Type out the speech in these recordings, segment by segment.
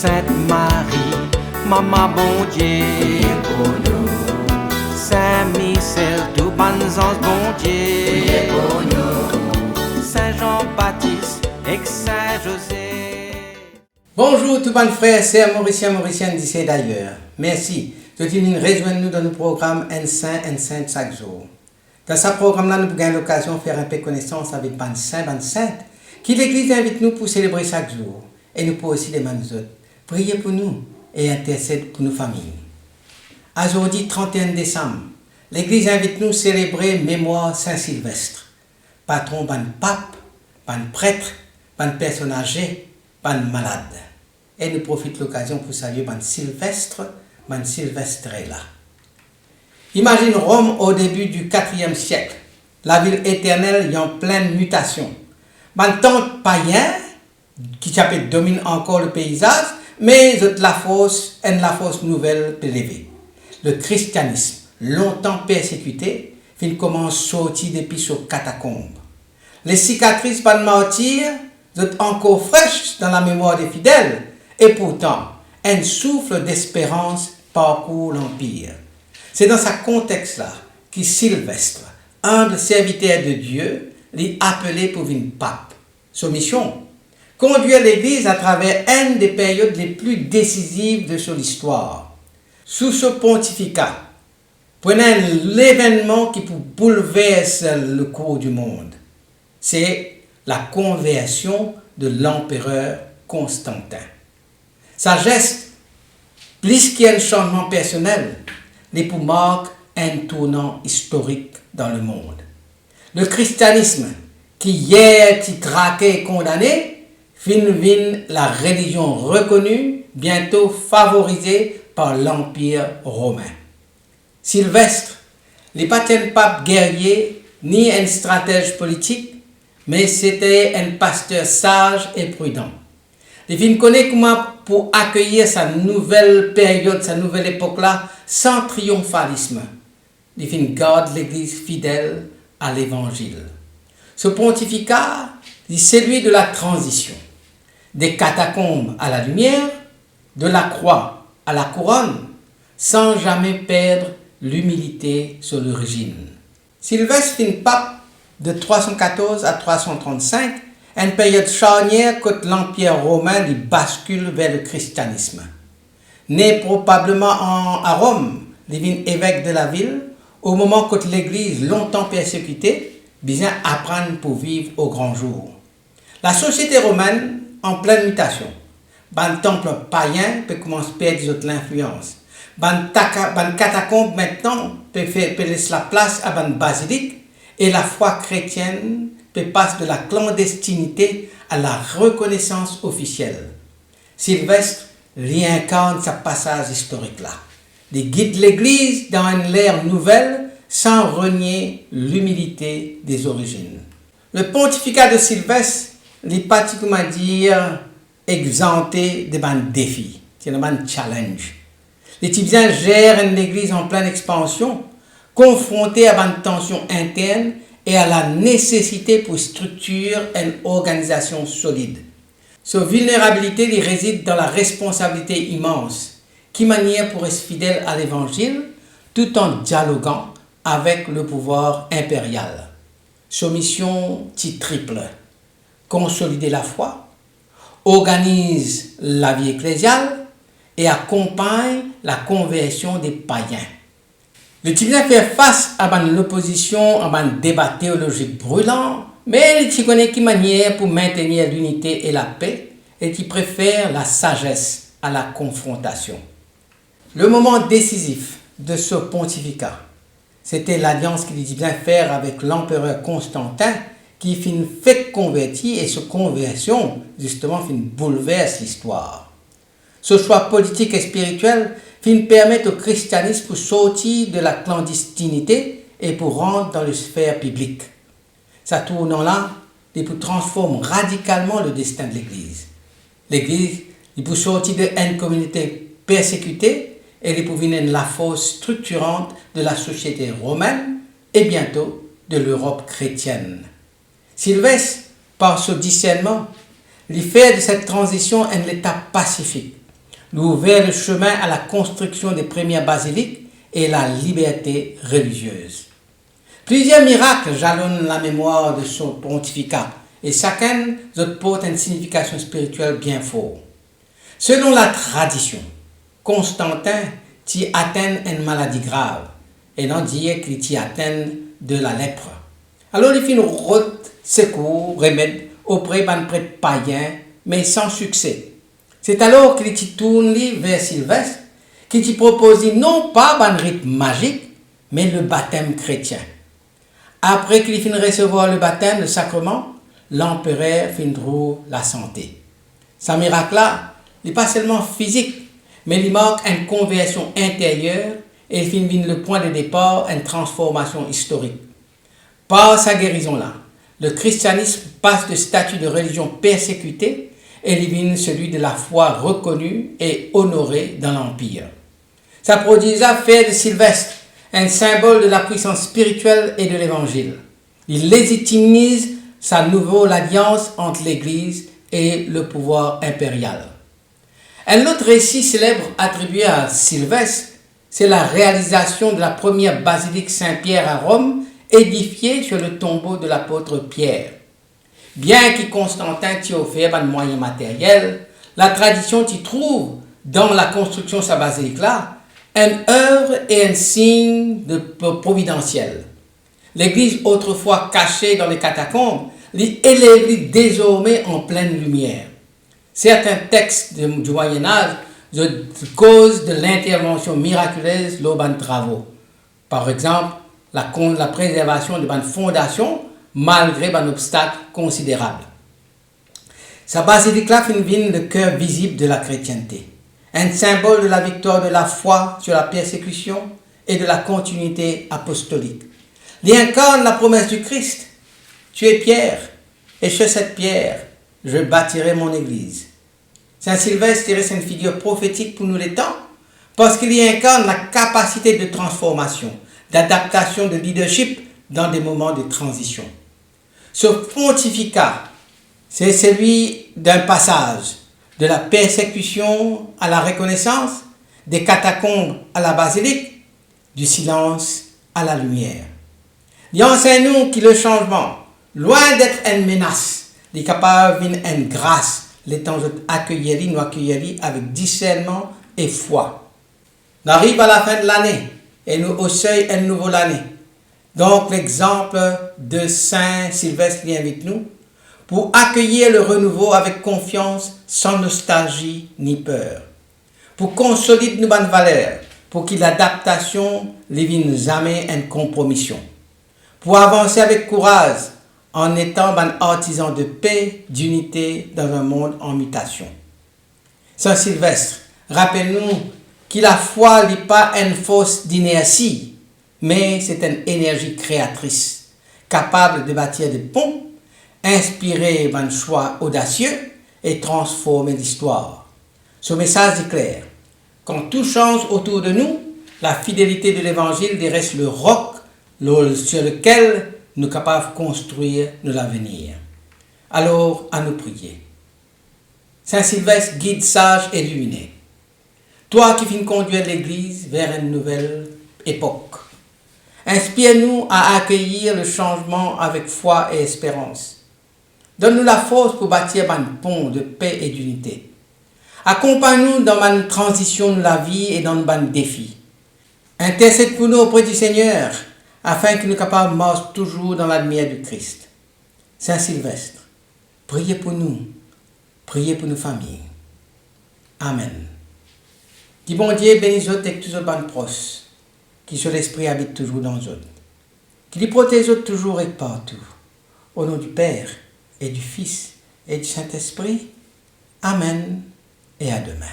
Sainte Marie, Maman bon Dieu, Priez pour nous, Saint Michel, tout bon ange bon Dieu, priez pour nous. Saint Jean-Baptiste et Saint José. Bonjour tout bon frères, c'est Mauricien d'ici et d'ailleurs. Merci de venir rejoindre nous dans le programme Un Saint chaque jour. Dans ce programme-là, nous avons l'occasion de faire un peu connaissance avec ban sainte, qui l'Église invite nous pour célébrer chaque jour. Et nous pouvons aussi demander aux autres, prier pour nous et intercéder pour nos familles. Aujourd'hui, 31 décembre, l'Église invite nous à célébrer mémoire Saint-Sylvestre, patron ban pape, ban prêtre, ban personne âgée, ban malade. Et nous profitons de l'occasion pour saluer ban Sylvestre là. Imagine Rome au début du IVe siècle, la ville éternelle est en pleine mutation. Ban temps païen, qui domine encore le paysage, mais la fausse nouvelle élevée. Le christianisme, longtemps persécuté, commence à sortir depuis aux catacombes. Les cicatrices par le martyr sont encore fraîches dans la mémoire des fidèles, et pourtant, un souffle d'espérance parcourt l'Empire. C'est dans ce contexte-là que Sylvestre, humble serviteur de Dieu, l'est appelé pour devenir pape. Sa mission, conduire l'Église à travers une des périodes les plus décisives de son histoire. Sous ce pontificat, prenez l'événement qui peut bouleverser le cours du monde. C'est la conversion de l'empereur Constantin. Sa geste, plus qu'un changement personnel, les pour marquer un tournant historique dans le monde. Le christianisme, qui hier était traqué et condamné, finit la religion reconnue, bientôt favorisée par l'Empire romain. Sylvestre n'est pas un pape guerrier ni un stratège politique, mais c'était un pasteur sage et prudent. Il connaît comment pour accueillir sa nouvelle période, sa nouvelle époque-là, sans triomphalisme. Il garde l'Église fidèle à l'Évangile. Ce pontificat est celui de la transition, des catacombes à la lumière, de la croix à la couronne, sans jamais perdre l'humilité sur l'origine. Sylvestre est pape de 314 à 335, une période charnière quand l'Empire romain bascule vers le christianisme. Né probablement à Rome, il devient évêque de la ville, au moment où l'Église, longtemps persécutée, vient apprendre pour vivre au grand jour. La société romaine, en pleine mutation. Le temple païen peut commencer à perdre l'influence. Les catacombes maintenant peut laisser la place à une basilique et la foi chrétienne peut passer de la clandestinité à la reconnaissance officielle. Sylvestre réincarne ce passage historique-là. Il guide l'Église dans une ère nouvelle sans renier l'humilité des origines. Le pontificat de Sylvestre est particulièrement dire exempté de défis, c'est un challenge. Les Tibétains gèrent une église en pleine expansion, confrontée à une tension interne et à la nécessité pour structurer une organisation solide. Sa vulnérabilité réside dans la responsabilité immense, qui manière pour être fidèle à l'évangile tout en dialoguant avec le pouvoir impérial. Sa mission est triple: consolider la foi, organise la vie ecclésiale et accompagne la conversion des païens. Le Tibétain fait face à l'opposition, à un débat théologique brûlant, mais il connaît qui manière pour maintenir l'unité et la paix et qui préfère la sagesse à la confrontation. Le moment décisif de ce pontificat, c'était l'alliance qu'il dit bien faire avec l'empereur Constantin qui fait convertir et cette conversion justement bouleverse l'histoire. Ce choix politique et spirituel permet au christianisme pour sortir de la clandestinité et pour rentrer dans les sphères publiques. Ça tournant-là, il peut transformer radicalement le destin de l'Église. L'Église, il peut sortir d'une communauté persécutée et il peut devenir la force structurante de la société romaine et bientôt de l'Europe chrétienne. Sylvestre, par ce discernement, il fait de cette transition une étape pacifique lui ouvert le chemin à la construction des premières basiliques et la liberté religieuse. Plusieurs miracles jalonnent la mémoire de son pontificat et chacun porte une signification spirituelle bien forte. Selon la tradition, Constantin t'y atteint une maladie grave et non dire qu'il t'y atteint de la lèpre. Alors il fit une route secours, remède auprès d'un prêtre païen, mais sans succès. C'est alors qu'il t'y tourne vers Sylvestre, qui t'y propose non pas un rite magique, mais le baptême chrétien. Après qu'il finit de recevoir le baptême, le sacrement, l'empereur finit la santé. Ce miracle-là n'est pas seulement physique, mais il marque une conversion intérieure et il finit le point de départ, une transformation historique. Par sa guérison-là, le christianisme passe de statut de religion persécutée et devient celui de la foi reconnue et honorée dans l'Empire. Ça produisa faire de Sylvestre un symbole de la puissance spirituelle et de l'Évangile. Il légitimise sa nouvelle alliance entre l'Église et le pouvoir impérial. Un autre récit célèbre attribué à Sylvestre, c'est la réalisation de la première basilique Saint-Pierre à Rome, édifiée sur le tombeau de l'apôtre Pierre. Bien que Constantin t'y offert un moyen matériel, la tradition t'y trouve dans la construction de sa basilique-là une œuvre et un signe providentiel. L'église autrefois cachée dans les catacombes l'élève désormais en pleine lumière. Certains textes du Moyen-Âge causent de l'intervention miraculeuse lors de travaux. Par exemple, la préservation de bonnes fondations malgré un obstacle considérable. Sa basilique-là devient le cœur visible de la chrétienté, un symbole de la victoire de la foi sur la persécution et de la continuité apostolique. Il incarne la promesse du Christ. Tu es Pierre, et sur cette pierre, je bâtirai mon église. Saint Sylvestre reste une figure prophétique pour nous les temps, parce qu'il y incarne la capacité de transformation, d'adaptation, de leadership dans des moments de transition. Ce pontificat, c'est celui d'un passage de la persécution à la reconnaissance, des catacombes à la basilique, du silence à la lumière. Il enseigne-nous que le changement, loin d'être une menace, est capable d'une grâce, les temps accueillir, nous accueillir avec discernement et foi. On arrive à la fin de l'année et nous au seuil une nouvelle année. Donc l'exemple de Saint Sylvestre vient avec nous pour accueillir le renouveau avec confiance, sans nostalgie ni peur. Pour consolider nos bonnes valeurs, pour que l'adaptation ne vienne jamais une compromission. Pour avancer avec courage en étant un artisan de paix, d'unité dans un monde en mutation. Saint Sylvestre, rappelle-nous que la foi n'est pas une force d'inertie, mais c'est une énergie créatrice, capable de bâtir des ponts, inspirer d'un choix audacieux et transformer l'histoire. Ce message est clair. Quand tout change autour de nous, la fidélité de l'Évangile reste le roc sur lequel nous sommes capables de construire notre avenir. Alors, à nous prier. Saint Sylvestre, guide sage et illuminé. Toi qui viens conduire l'Église vers une nouvelle époque. Inspire-nous à accueillir le changement avec foi et espérance. Donne-nous la force pour bâtir un pont de paix et d'unité. Accompagne-nous dans une transition de la vie et dans un défi. Intercède pour nous auprès du Seigneur, afin que nous soyons capables de marcher toujours dans la lumière du Christ. Saint Sylvestre, priez pour nous, priez pour nos familles. Amen. Que bon Dieu bénisse autres et tous les bonnes proches, qui sur l'Esprit habite toujours dans eux. Qu'il protège toujours et partout. Au nom du Père, et du Fils, et du Saint-Esprit. Amen et à demain.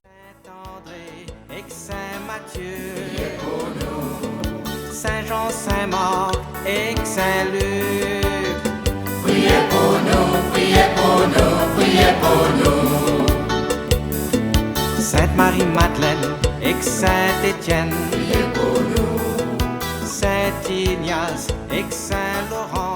Saint-André et Saint-Matthieu, Saint-Jean, Saint-Marc et Saint-Luc. Priez pour nous, priez pour nous, priez pour nous. Sainte-Marie-Madeleine et Saint-Étienne, Priez pour nous. Saint-Ignace et Saint-Laurent.